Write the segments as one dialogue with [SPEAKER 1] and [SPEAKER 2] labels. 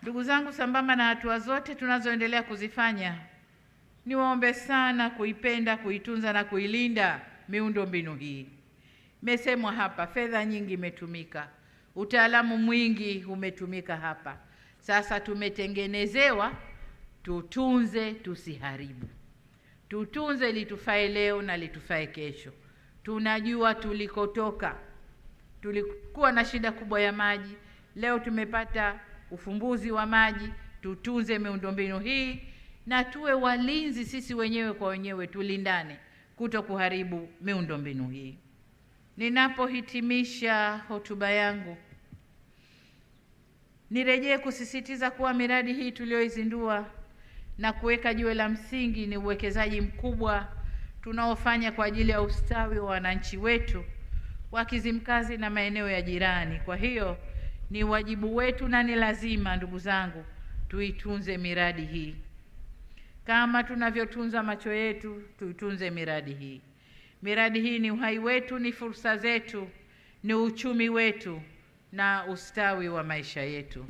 [SPEAKER 1] Ndugu zangu, sambamba na hatua zote tunazoendelea kuzifanya, niwaombe sana kuipenda, kuitunza na kuilinda miundombinu hii. Imesemwa hapa, fedha nyingi imetumika, utaalamu mwingi umetumika hapa. Sasa tumetengenezewa tutunze, tusiharibu. Tutunze litufae leo na litufae kesho. Tunajua tulikotoka. Tulikuwa na shida kubwa ya maji, leo tumepata ufumbuzi wa maji. Tutunze miundombinu hii na tuwe walinzi sisi wenyewe kwa wenyewe, tulindane kuto kuharibu miundombinu hii. Ninapohitimisha hotuba yangu, nirejee kusisitiza kuwa miradi hii tuliyoizindua na kuweka jiwe la msingi ni uwekezaji mkubwa tunaofanya kwa ajili ya ustawi wa wananchi wetu wa Kizimkazi na maeneo ya jirani. Kwa hiyo ni wajibu wetu na ni lazima, ndugu zangu, tuitunze miradi hii. Kama tunavyotunza macho yetu, tuitunze miradi hii. Miradi hii ni uhai wetu, ni fursa zetu, ni uchumi wetu na ustawi wa maisha yetu.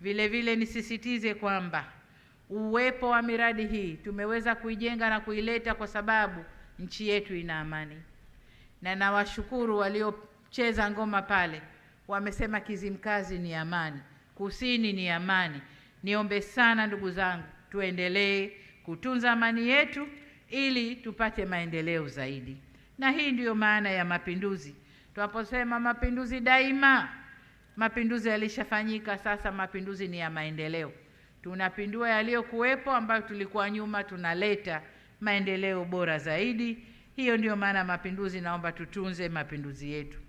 [SPEAKER 1] Vile vile nisisitize kwamba uwepo wa miradi hii tumeweza kuijenga na kuileta kwa sababu nchi yetu ina amani. Na nawashukuru waliocheza ngoma pale, wamesema Kizimkazi ni amani, Kusini ni amani. Niombe sana ndugu zangu, tuendelee kutunza amani yetu ili tupate maendeleo zaidi. Na hii ndiyo maana ya mapinduzi. Tunaposema mapinduzi daima, mapinduzi yalishafanyika, sasa mapinduzi ni ya maendeleo. Tunapindua yaliyokuwepo ambayo tulikuwa nyuma, tunaleta maendeleo bora zaidi. Hiyo ndiyo maana mapinduzi. Naomba tutunze mapinduzi yetu.